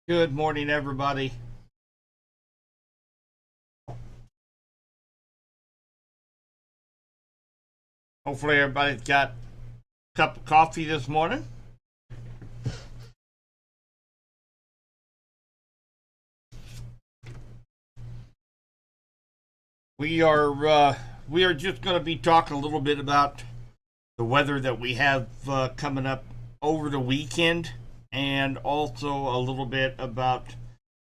Good morning, everybody. Hopefully, everybody's got a cup of coffee this morning. We are we are just going to be talking a little bit about the weather that we have coming up over the weekend, and also a little bit about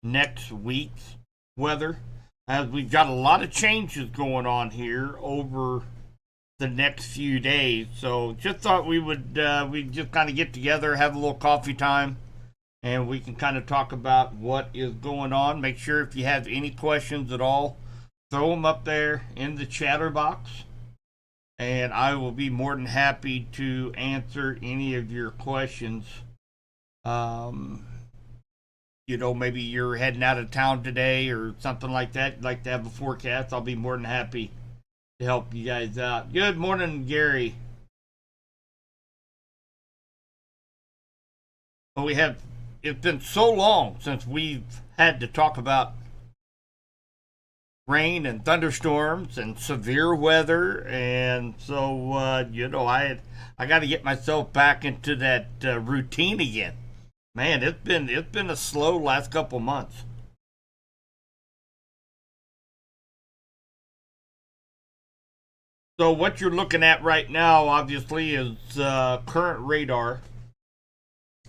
next week's weather, as we've got a lot of changes going on here over the next few days. So just thought we just kind of get together, have a little coffee time, and we can kind of talk about what is going on. Make sure if you have any questions at all, throw them up there in the chatter box, and I will be more than happy to answer any of your questions. Um, Maybe you're heading out of town today or something like that. You'd like to have a forecast. I'll be more than happy to help you guys out. Good morning, Gary. Well, it's been so long since we've had to talk about rain and thunderstorms and severe weather, and so I got to get myself back into that routine again. Man, it's been a slow last couple months. So what you're looking at right now, obviously, is current radar,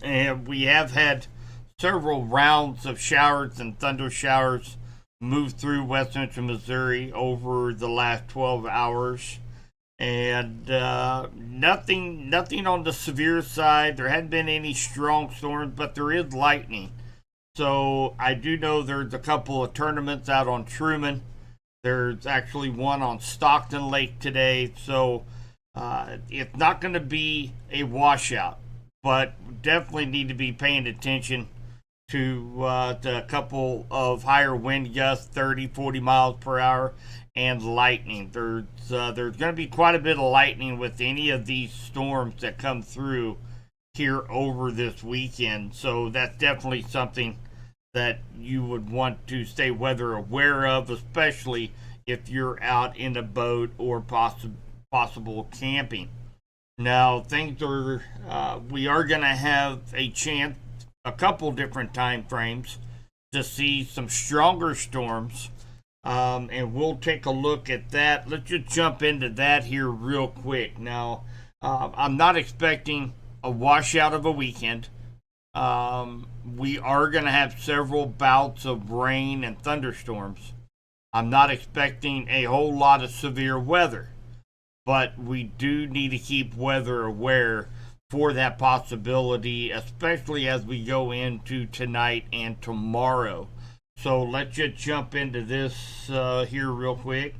and we have had several rounds of showers and thunder showers move through west central Missouri over the last 12 hours, and nothing on the severe side. There hadn't been any strong storms, but there is lightning. So I do know there's a couple of tournaments out on Truman. There's actually one on Stockton Lake today. So it's not going to be a washout, but definitely need to be paying attention to a couple of higher wind gusts, 30, 40 miles per hour, and lightning. There's going to be quite a bit of lightning with any of these storms that come through here over this weekend. So that's definitely something that you would want to stay weather aware of, especially if you're out in a boat or possible camping. Now, we are going to have a chance, a couple different time frames, to see some stronger storms, and we'll take a look at that. Let's just jump into that here real quick. Now, I'm not expecting a washout of a weekend. We are going to have several bouts of rain and thunderstorms. I'm not expecting a whole lot of severe weather, but we do need to keep weather aware for that possibility, especially as we go into tonight and tomorrow. So let's just jump into this here real quick.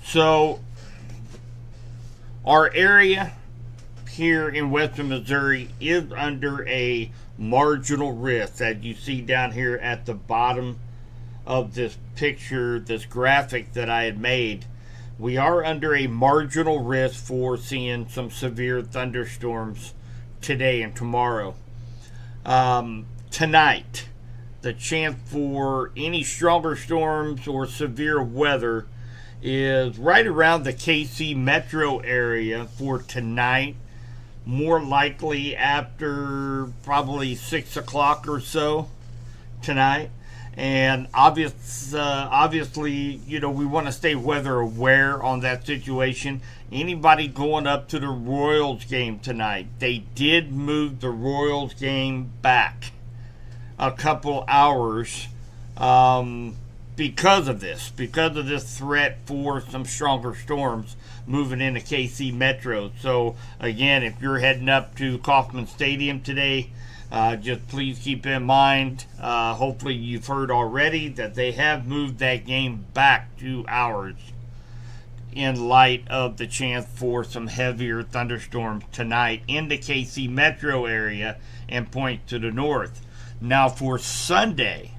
So, our area here in western Missouri is under a marginal risk, as you see down here at the bottom of this picture, this graphic that I had made. We are under a marginal risk for seeing some severe thunderstorms today and tomorrow. Tonight, the chance for any stronger storms or severe weather is right around the KC metro area for tonight, more likely after probably 6 o'clock or so tonight. And obviously, we want to stay weather aware on that situation. Anybody going up to the Royals game tonight, they did move the Royals game back a couple hours, because of this threat for some stronger storms moving into KC Metro. So again, if you're heading up to Kauffman Stadium today, just please keep in mind, hopefully you've heard already that they have moved that game back 2 hours in light of the chance for some heavier thunderstorms tonight in the KC metro area and point to the north. Now for Sunday,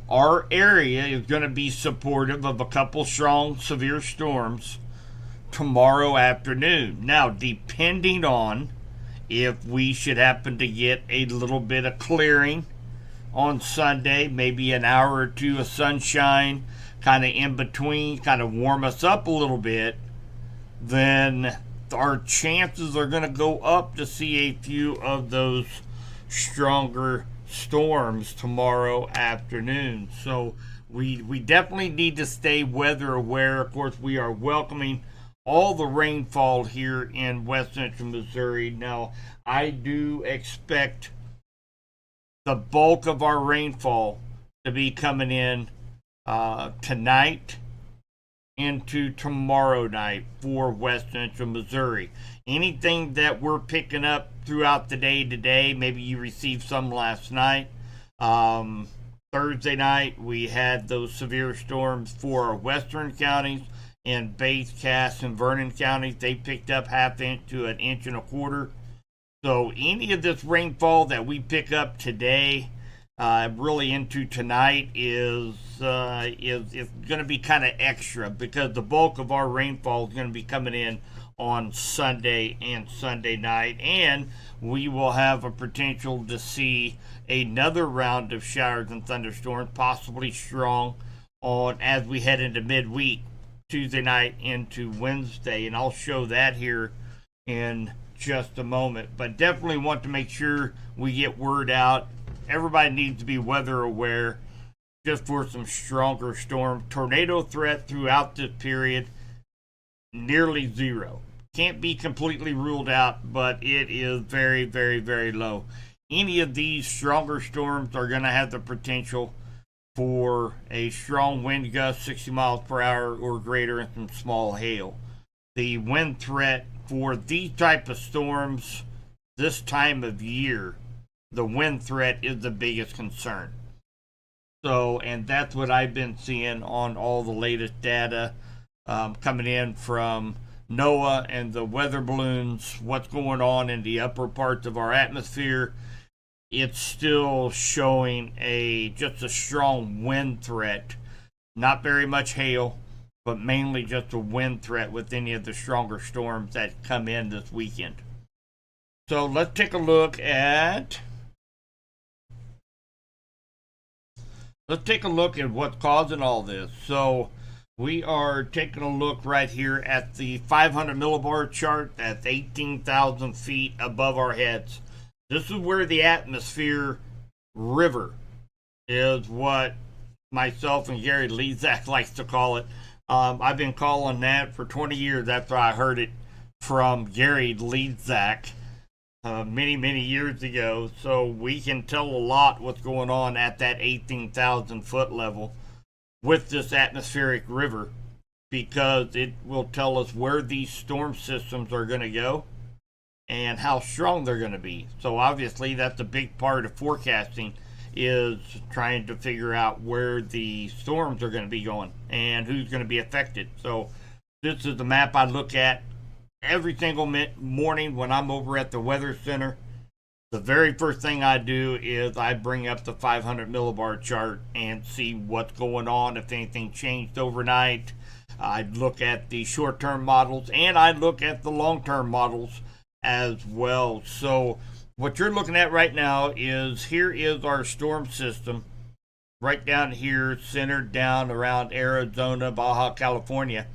our area is going to be supportive of a couple strong severe storms tomorrow afternoon. Now, depending on If we should happen to get a little bit of clearing on Sunday, maybe an hour or two of sunshine, kind of in between, kind of warm us up a little bit, then our chances are going to go up to see a few of those stronger storms tomorrow afternoon. So we definitely need to stay weather aware. Of course, we are welcoming all the rainfall here in west central Missouri. Now, I do expect the bulk of our rainfall to be coming in tonight into tomorrow night for west central Missouri. Anything that we're picking up throughout the day today, maybe you received some last night. Thursday night, we had those severe storms for our western counties in Bates, Cass, and Vernon counties. They picked up half inch to an inch and a quarter. So any of this rainfall that we pick up today, really into tonight, is going to be kind of extra, because the bulk of our rainfall is going to be coming in on Sunday and Sunday night, and we will have a potential to see another round of showers and thunderstorms, possibly strong, on as we head into midweek, Tuesday night into Wednesday, and I'll show that here in just a moment. But definitely want to make sure we get word out. Everybody needs to be weather aware just for some stronger storm. Tornado threat throughout this period, nearly zero. Can't be completely ruled out, but it is very, very, very low. Any of these stronger storms are going to have the potential for a strong wind gust, 60 miles per hour or greater, and some small hail. The wind threat for these type of storms this time of year, the wind threat is the biggest concern. So, and that's what I've been seeing on all the latest data coming in from NOAA and the weather balloons, what's going on in the upper parts of our atmosphere. It's still showing just a strong wind threat. Not very much hail, but mainly just a wind threat with any of the stronger storms that come in this weekend. So let's take a look at what's causing all this. So we are taking a look right here at the 500 millibar chart at 18,000 feet above our heads. This is where the atmosphere river is, what myself and Gary Lezak likes to call it. I've been calling that for 20 years after I heard it from Gary Lezak many, many years ago. So we can tell a lot what's going on at that 18,000 foot level with this atmospheric river, because it will tell us where these storm systems are going to go and how strong they're going to be. So obviously that's a big part of forecasting, is trying to figure out where the storms are going to be going and who's going to be affected. So this is the map I look at every single morning when I'm over at the weather center. The very first thing I do is I bring up the 500 millibar chart and see what's going on, if anything changed overnight. I look at the short-term models and I look at the long-term models as well. So what you're looking at right now is, here is our storm system right down here, centered down around Arizona, Baja California.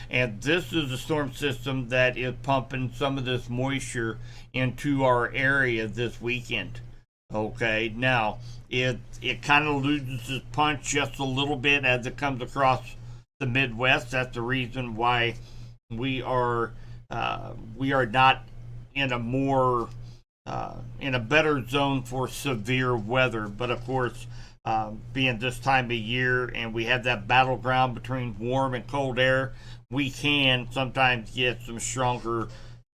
And this is a storm system that is pumping some of this moisture into our area this weekend. Okay, now it kind of loses its punch just a little bit as it comes across the Midwest. That's the reason why we are not in a more in a better zone for severe weather. But of course, being this time of year and we have that battleground between warm and cold air, we can sometimes get some stronger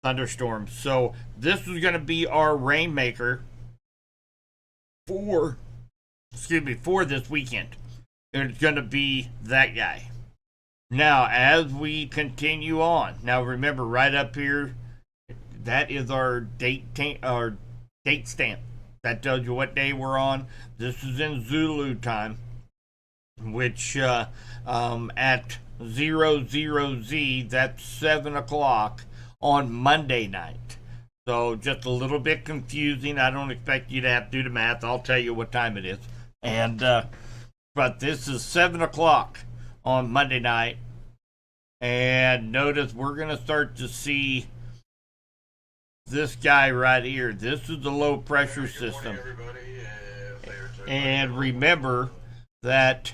thunderstorms. So this is going to be our rainmaker for this weekend. It's going to be that guy. Now, as we continue on, now remember, right up here, that is our date stamp. That tells you what day we're on. This is in Zulu time, which at 00Z, that's 7 o'clock on Monday night. So just a little bit confusing. I don't expect you to have to do the math. I'll tell you what time it is. And but this is 7 o'clock on Monday night. And notice we're gonna start to see this guy right here. This is the low pressure system. And remember that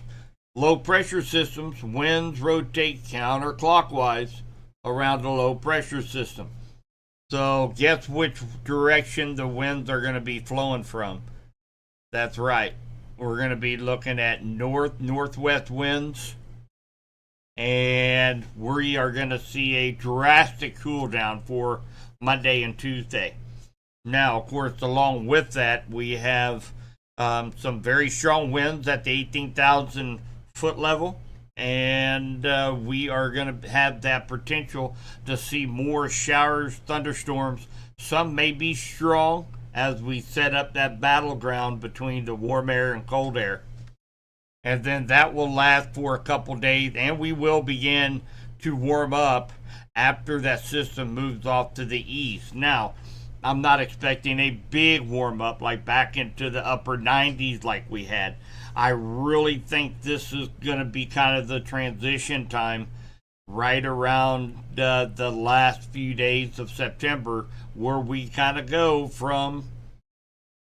low pressure systems, winds rotate counterclockwise around the low pressure system. So guess which direction the winds are going to be flowing from? That's right. We're going to be looking at northwest winds. And we are going to see a drastic cool down for Monday and Tuesday. Now, of course, along with that, we have some very strong winds at the 18,000 foot level. And we are going to have that potential to see more showers, thunderstorms. Some may be strong as we set up that battleground between the warm air and cold air. And then that will last for a couple days, and we will begin to warm up after that system moves off to the east. Now, I'm not expecting a big warm up like back into the upper 90s like we had. I really think this is going to be kind of the transition time right around the last few days of September, where we kind of go from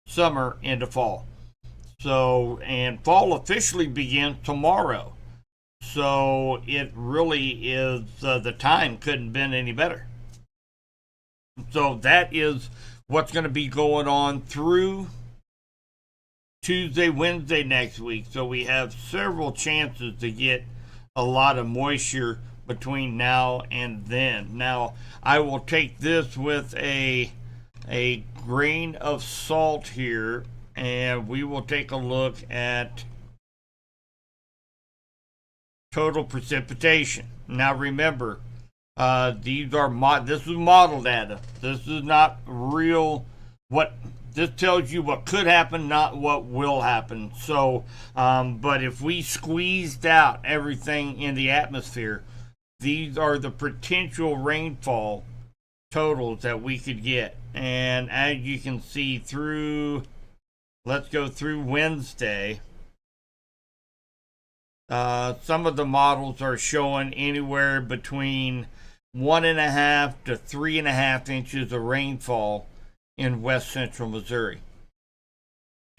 summer into fall. So, and fall officially begins tomorrow. So it really is, the time couldn't have been any better. So that is what's going to be going on through Tuesday, Wednesday next week. So we have several chances to get a lot of moisture between now and then. Now, I will take this with a grain of salt here, and we will take a look at total precipitation. Now remember, these are this is model data. This is not real. This tells you what could happen, not what will happen. So, but if we squeezed out everything in the atmosphere, these are the potential rainfall totals that we could get. And as you can see through, let's go through Wednesday. Some of the models are showing anywhere between 1.5 to 3.5 inches of rainfall in west central Missouri.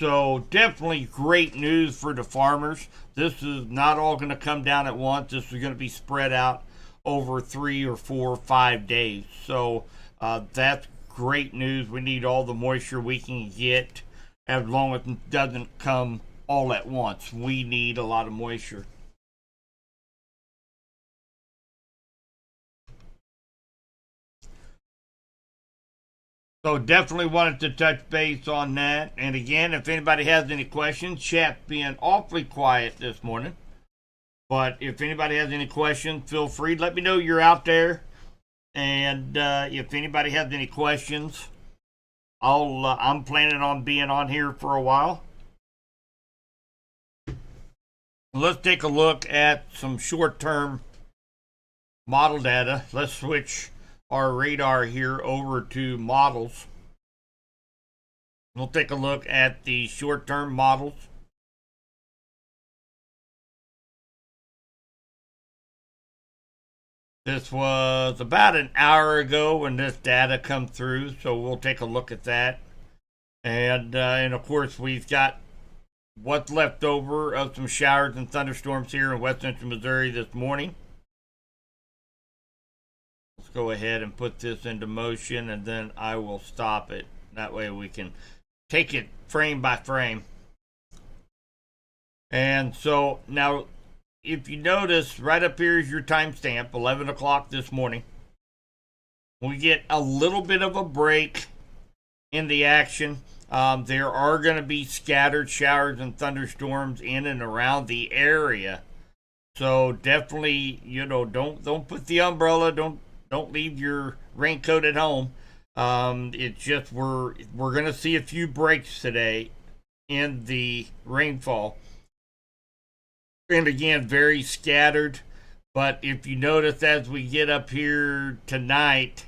So definitely great news for the farmers. This is not all going to come down at once. This is going to be spread out over 3 or 4 or 5 days. So that's great news. We need all the moisture we can get, as long as it doesn't come all at once. We need a lot of moisture. So definitely wanted to touch base on that. And again, if anybody has any questions, chat's being awfully quiet this morning. But if anybody has any questions, feel free. Let me know you're out there. And if anybody has any questions, I'm planning on being on here for a while. Let's take a look at some short-term model data. Let's switch our radar here over to models. We'll take a look at the short-term models. This was about an hour ago when this data come through, so we'll take a look at that. And of course, we've got what's left over of some showers and thunderstorms here in west central Missouri this morning. Let's go ahead and put this into motion, and then I will stop it. That way we can take it frame by frame. And so now, if you notice, right up here is your timestamp, 11 o'clock this morning. We get a little bit of a break in the action. There are going to be scattered showers and thunderstorms in and around the area. So definitely, don't put the umbrella, don't leave your raincoat at home. It's just we're going to see a few breaks today in the rainfall. And again, very scattered. But if you notice, as we get up here tonight,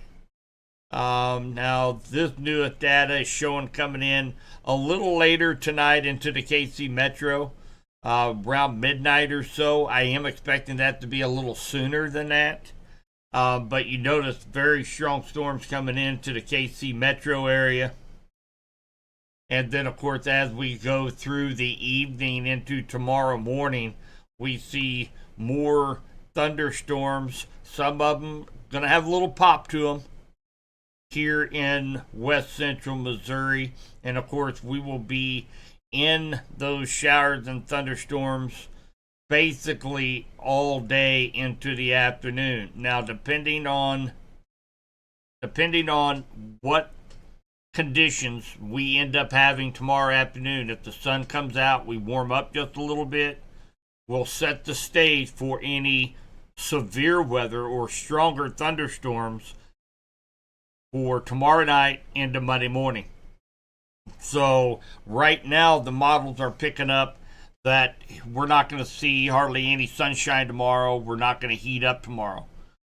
Now, this newest data is showing coming in a little later tonight into the KC Metro, around midnight or so. I am expecting that to be a little sooner than that. But you notice very strong storms coming into the KC Metro area. And then, of course, as we go through the evening into tomorrow morning, we see more thunderstorms. Some of them going to have a little pop to them here in west central Missouri. And, of course, we will be in those showers and thunderstorms basically all day into the afternoon. Now, depending on what conditions we end up having tomorrow afternoon, if the sun comes out, we warm up just a little bit, we'll set the stage for any severe weather or stronger thunderstorms for tomorrow night into Monday morning. So right now the models are picking up that we're not going to see hardly any sunshine tomorrow. We're not going to heat up tomorrow.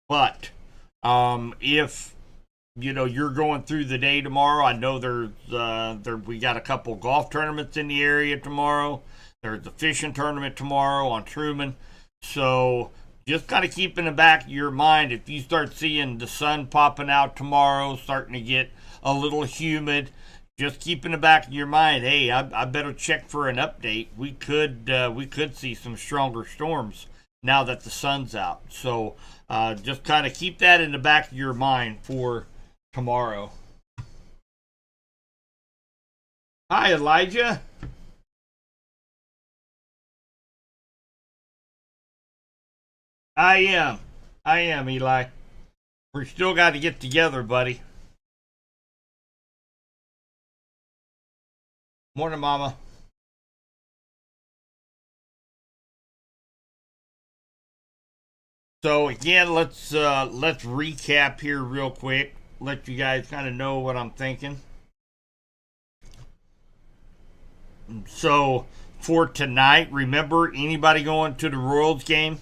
But if you're going through the day tomorrow, I know we got a couple golf tournaments in the area tomorrow. There's a fishing tournament tomorrow on Truman. So just kind of keep in the back of your mind, if you start seeing the sun popping out tomorrow, starting to get a little humid, just keep in the back of your mind, hey, I better check for an update. We could see some stronger storms now that the sun's out. So just kind of keep that in the back of your mind for tomorrow. Hi, Elijah. I am, Eli. We still got to get together, buddy. Morning, Mama. So again, let's recap here real quick. Let you guys kind of know what I'm thinking. So for tonight, remember anybody going to the Royals game?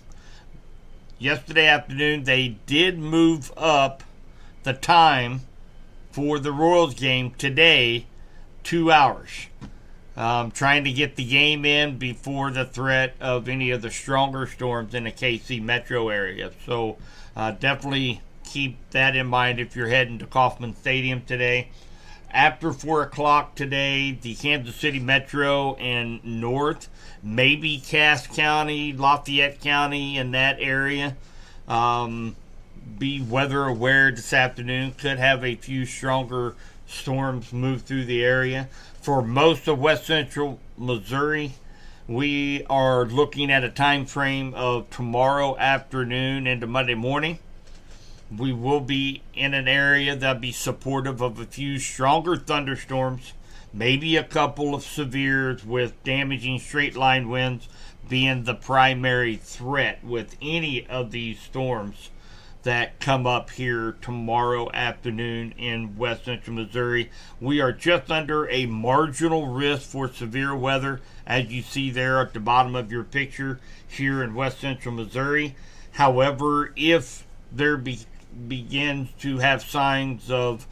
Yesterday afternoon, they did move up the time for the Royals game today 2 hours. Trying to get the game in before the threat of any of the stronger storms in the KC Metro area. So definitely keep that in mind if you're heading to Kauffman Stadium today. After 4 o'clock today, the Kansas City Metro and North, maybe Cass County, Lafayette County, in that area, be weather aware this afternoon. Could have a few stronger storms move through the area. For most of west central Missouri, we are looking at a time frame of tomorrow afternoon into Monday morning. We will be in an area that'll be supportive of a few stronger thunderstorms, maybe a couple of severes with damaging straight line winds being the primary threat with any of these storms that come up here tomorrow afternoon in west central Missouri. We are just under a marginal risk for severe weather, as you see there at the bottom of your picture here in west central Missouri. However, if there begins to have signs of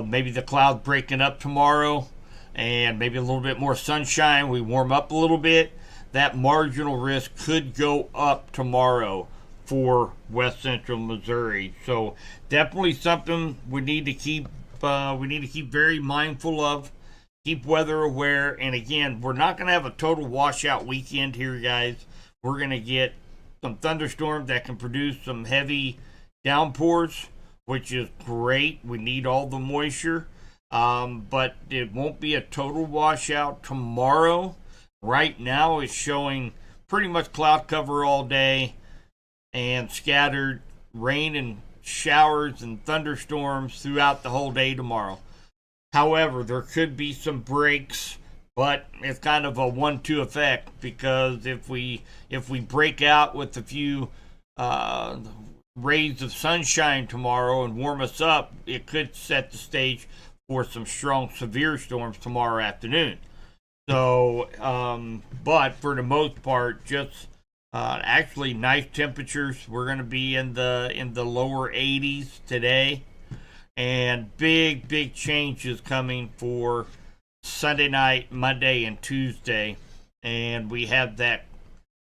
maybe the clouds breaking up tomorrow and maybe a little bit more sunshine, we warm up a little bit, that marginal risk could go up tomorrow for west central Missouri. So definitely something we need to keep very mindful of, keep weather aware. And again, we're not going to have a total washout weekend here, guys. We're going to get some thunderstorms that can produce some heavy downpours, which is great. We need all the moisture, but it won't be a total washout tomorrow. Right now it's showing pretty much cloud cover all day and scattered rain and showers and thunderstorms throughout the whole day tomorrow. However, there could be some breaks, but it's kind of a 1-2 effect, because if we break out with a few rays of sunshine tomorrow and warm us up, it could set the stage for some strong severe storms tomorrow afternoon. So but for the most part, just actually nice temperatures. We're going to be in the lower 80s today, And big changes coming for Sunday night, Monday, and Tuesday. And we have that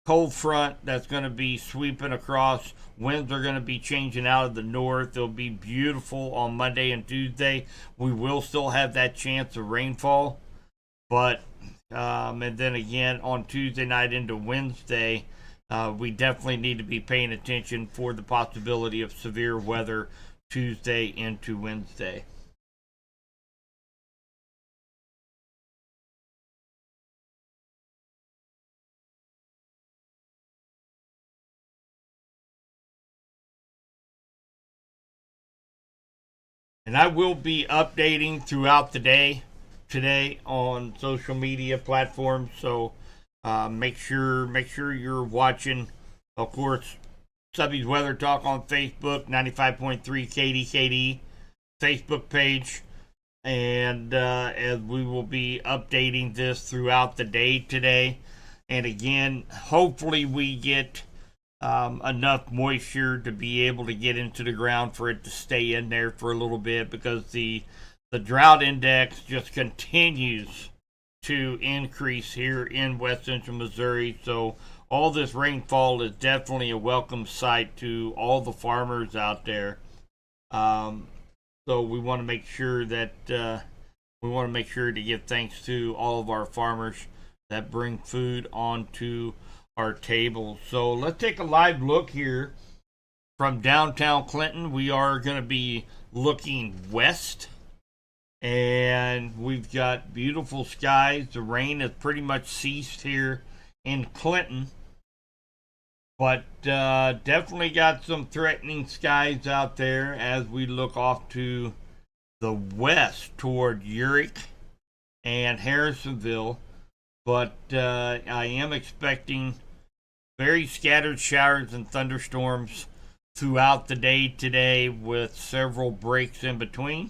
cold front that's going to be sweeping across. Winds are going to be changing out of the north. It'll be beautiful on Monday and Tuesday. We will still have that chance of rainfall. But, and then again on Tuesday night into Wednesday, we definitely need to be paying attention for the possibility of severe weather Tuesday into Wednesday. And I will be updating throughout the day today on social media platforms. So make sure you're watching. Of course, Subby's Weather Talk on Facebook, 95.3 KDKD Facebook page. And as we will be updating this throughout the day today. And again, hopefully we get enough moisture to be able to get into the ground for it to stay in there for a little bit, because the drought index just continues to increase here in west central Missouri. So all this rainfall is definitely a welcome sight to all the farmers out there. So we want to make sure that to give thanks to all of our farmers that bring food onto our table. So let's take a live look here from downtown Clinton. We are going to be looking west, and we've got beautiful skies. The rain has pretty much ceased here in Clinton, but definitely got some threatening skies out there as we look off to the west toward Urick and Harrisonville. But I am expecting very scattered showers and thunderstorms throughout the day today, with several breaks in between.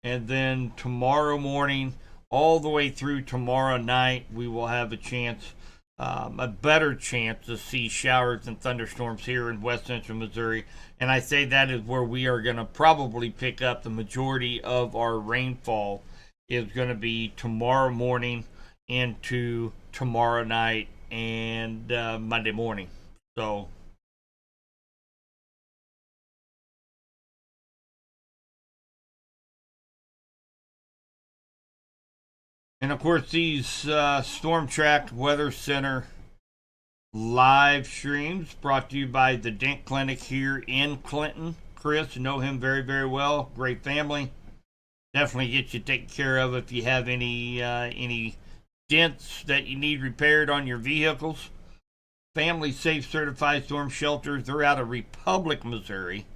And then tomorrow morning, all the way through tomorrow night, we will have a better chance to see showers and thunderstorms here in west central Missouri. And I say that is where we are going to probably pick up the majority of our rainfall, is going to be tomorrow morning into tomorrow night and Monday morning. So and of course, these Storm Track Weather Center live streams brought to you by the Dent Clinic here in Clinton. Chris, know him very well. Great family. Definitely get you taken care of if you have any dents that you need repaired on your vehicles. Family Safe Certified Storm Shelters. They're out of Republic, Missouri.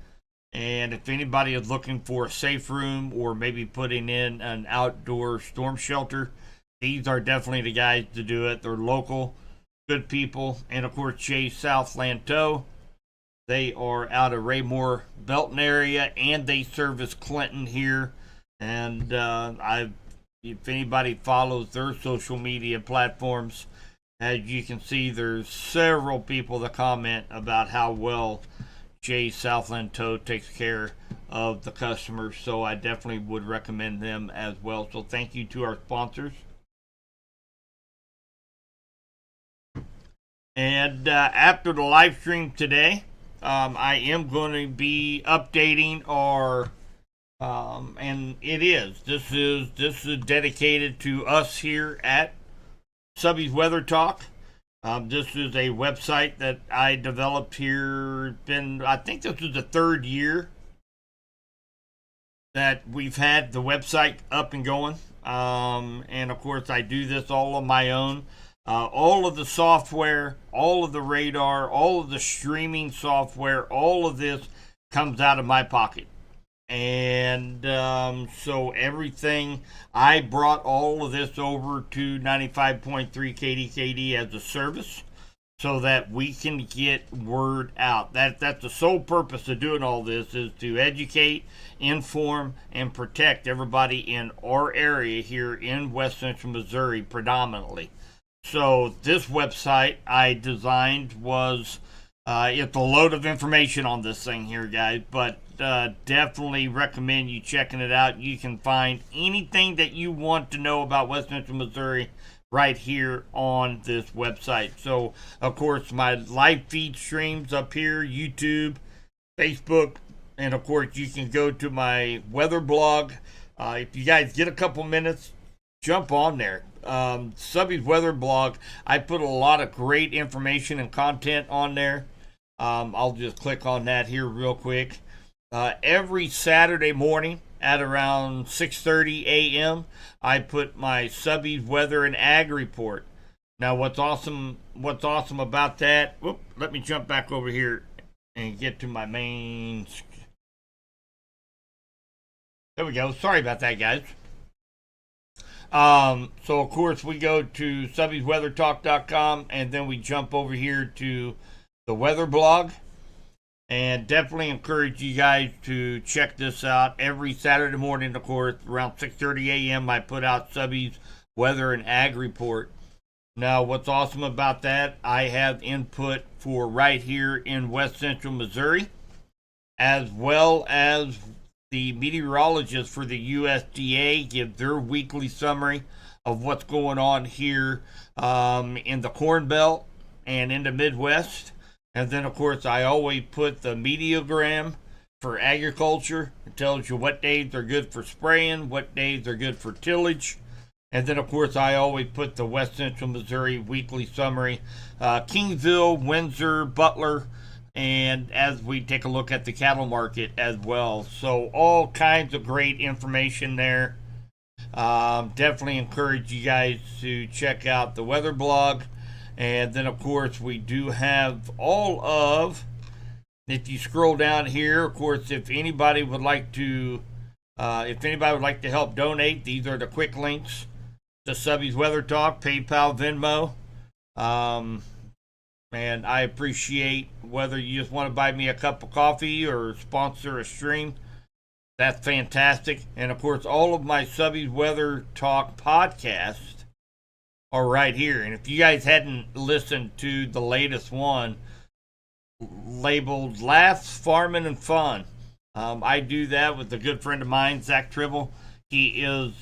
And if anybody is looking for a safe room or maybe putting in an outdoor storm shelter, these are definitely the guys to do it. They're local, good people. And of course, Jay Southland Tow. They are out of Raymore Belton area, and they service Clinton here. And if anybody follows their social media platforms, as you can see, there's several people that comment about how well Jay Southland Tow takes care of the customers. So I definitely would recommend them as well. So thank you to our sponsors. And after the live stream today, I am going to be updating our and this is dedicated to us here at Subby's Weather Talk. This is a website that I developed here. I think this is the third year that we've had the website up and going. And of course, I do this all on my own. All of the software, all of the radar, all of the streaming software, all of this comes out of my pocket. And so everything, I brought all of this over to 95.3 KDKD as a service so that we can get word out. That's the sole purpose of doing all this, is to educate, inform, and protect everybody in our area here in west central Missouri predominantly. So this website I designed was, it's a load of information on this thing here, guys, but definitely recommend you checking it out. You can find anything that you want to know about West Central Missouri right here on this website. So, of course, my live feed streams up here, YouTube, Facebook, and of course, you can go to my weather blog. If you guys get a couple minutes, jump on there. Subby's weather blog, I put a lot of great information and content on there. I'll just click on that here real quick. Every Saturday morning at around 6:30 a.m., I put my Subby's weather and ag report. Now, what's awesome about that? Whoop, let me jump back over here and get to my main. There we go. Sorry about that, guys. So of course we go to subbysweathertalk.com, and then we jump over here to the weather blog, and definitely encourage you guys to check this out. Every Saturday morning, of course, around 6:30 a.m. I put out Subby's weather and ag report. Now, what's awesome about that, I have input for right here in West Central Missouri, as well as the meteorologists for the USDA give their weekly summary of what's going on here in the Corn Belt and in the Midwest. And then, of course, I always put the Meteogram for agriculture. It tells you what days are good for spraying, what days are good for tillage. And then, of course, I always put the West Central Missouri weekly summary. Kingsville, Windsor, Butler, and as we take a look at the cattle market as well. So all kinds of great information there. Definitely encourage you guys to check out the weather blog. And then, of course, we do have all of, if you scroll down here, of course, if anybody would like to help donate, these are the quick links to Subby's Weather Talk, PayPal, Venmo. And I appreciate whether you just want to buy me a cup of coffee or sponsor a stream. That's fantastic. And of course, all of my Subby's Weather Talk podcasts are right here. And if you guys hadn't listened to the latest one, labeled Laughs, Farming, and Fun, I do that with a good friend of mine, Zach Tribble. He is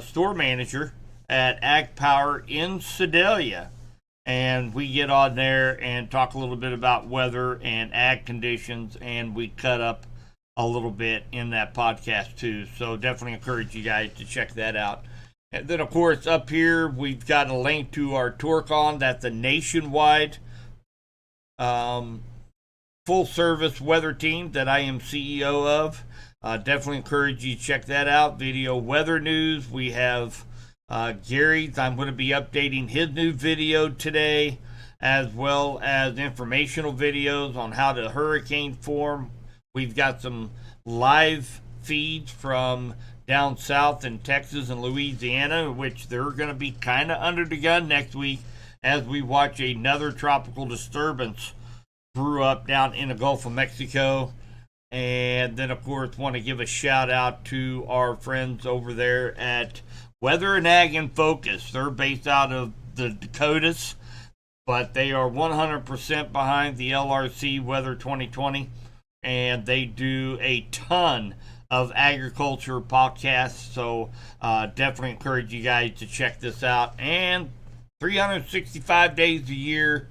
store manager at Ag Power in Sedalia. And we get on there and talk a little bit about weather and ag conditions, and we cut up a little bit in that podcast too. So definitely encourage you guys to check that out. And then, of course, up here we've got a link to our Tourcon. That's a nationwide full-service weather team that I am CEO of. Definitely encourage you to check that out. Video weather news. We have Gary's. I'm going to be updating his new video today, as well as informational videos on how the hurricane form. We've got some live feeds from down south in Texas and Louisiana, which they're going to be kind of under the gun next week as we watch another tropical disturbance brew up down in the Gulf of Mexico. And then, of course, want to give a shout out to our friends over there at Weather and Ag in Focus. They're based out of the Dakotas, but they are 100% behind the LRC Weather 2020, and they do a ton of agriculture podcasts. So definitely encourage you guys to check this out. And 365 days a year,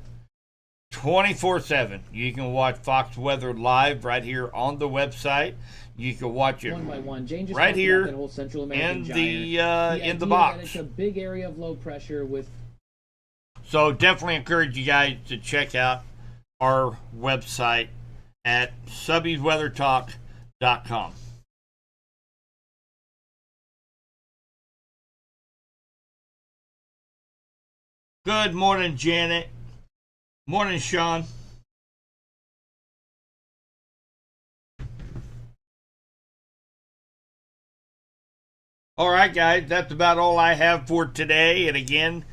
24/7, you can watch Fox Weather live right here on the website. You can watch it one by one. Jane just right here that whole Central American in the box. It's a big area of low pressure with. So definitely encourage you guys to check out our website at subbysweathertalk.com. Good morning, Janet. Morning, Sean. All right, guys, that's about all I have for today. And again,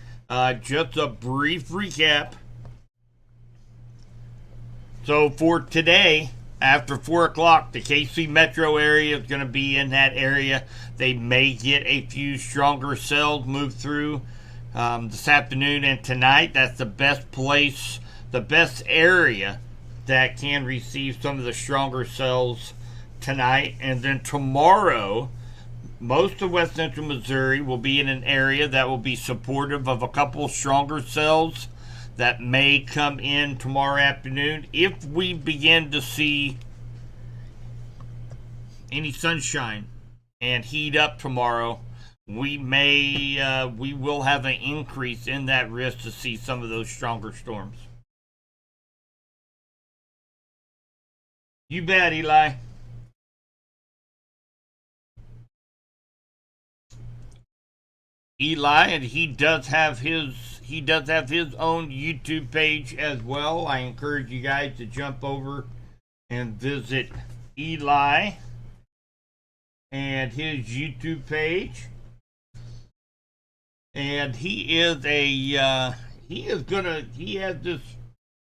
just a brief recap. So for today, after 4 o'clock, the KC metro area is going to be in that area. They may get a few stronger cells move through this afternoon and tonight. That's the best place, the best area that can receive some of the stronger cells tonight, and then tomorrow, most of West Central Missouri will be in an area that will be supportive of a couple stronger cells that may come in tomorrow afternoon. If we begin to see any sunshine and heat up tomorrow, we will have an increase in that risk to see some of those stronger storms. You bet, Eli. Eli, and he does have his own YouTube page as well. I encourage you guys to jump over and visit Eli and his YouTube page. And he has this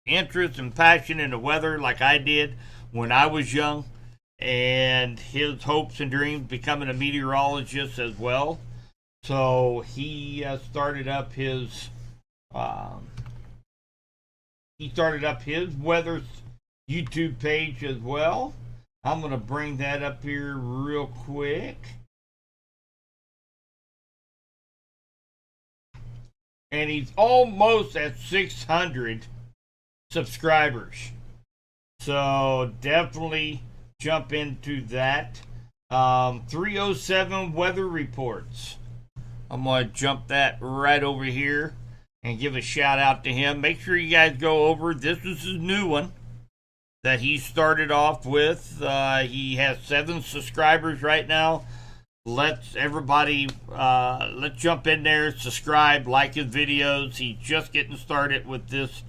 interest and passion in the weather like I did when I was young, and his hopes and dreams becoming a meteorologist as well. So he started up his weather YouTube page as well. I'm going to bring that up here real quick. And he's almost at 600 subscribers. So definitely jump into that. 307 weather reports. I'm going to jump that right over here and give a shout out to him. Make sure you guys go over. This is his new one that he started off with. He has 7 subscribers right now. Let's jump in there, subscribe, like his videos. He's just getting started with this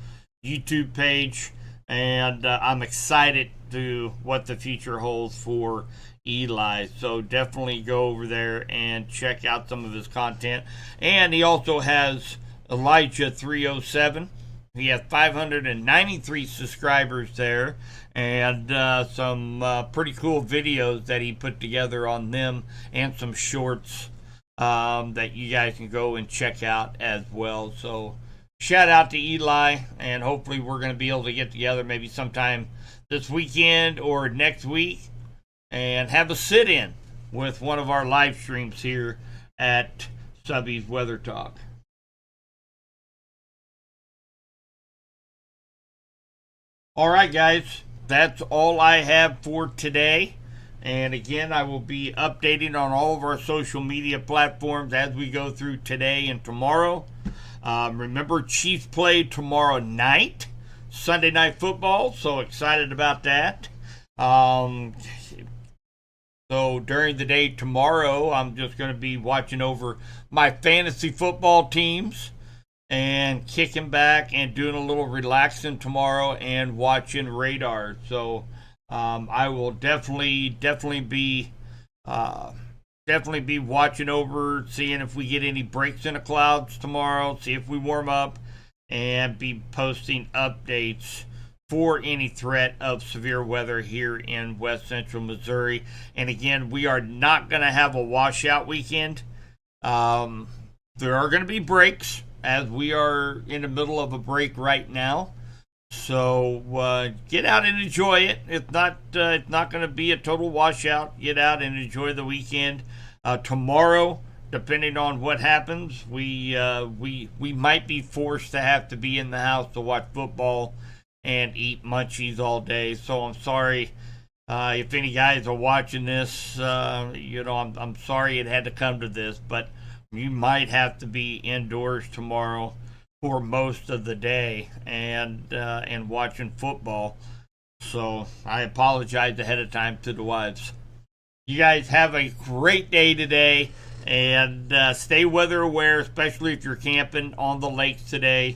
YouTube page, and I'm excited to what the future holds for Eli. So definitely go over there and check out some of his content. And he also has Elijah 307. He has 593 subscribers there, and some pretty cool videos that he put together on them, and some shorts that you guys can go and check out as well. So shout out to Eli, and hopefully we're going to be able to get together maybe sometime this weekend or next week and have a sit-in with one of our live streams here at Subby's Weather Talk. All right, guys, that's all I have for today. And again, I will be updating on all of our social media platforms as we go through today and tomorrow. Remember, Chiefs play tomorrow night, Sunday Night Football. So excited about that. So during the day tomorrow, I'm just going to be watching over my fantasy football teams and kicking back and doing a little relaxing tomorrow and watching radar. So I will definitely be watching over, seeing if we get any breaks in the clouds tomorrow, see if we warm up, and be posting updates for any threat of severe weather here in West Central Missouri. And again, we are not going to have a washout weekend. There are going to be breaks, as we are in the middle of a break right now. So get out and enjoy it. It's not going to be a total washout. Get out and enjoy the weekend. Tomorrow, depending on what happens, we might be forced to have to be in the house to watch football and eat munchies all day. So I'm sorry if any guys are watching this. I'm sorry it had to come to this, but you might have to be indoors tomorrow for most of the day and watching football. So I apologize ahead of time to the wives. You guys have a great day today, and stay weather aware, especially if you're camping on the lakes today,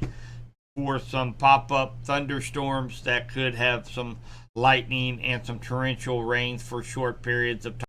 for some pop-up thunderstorms that could have some lightning and some torrential rains for short periods of time.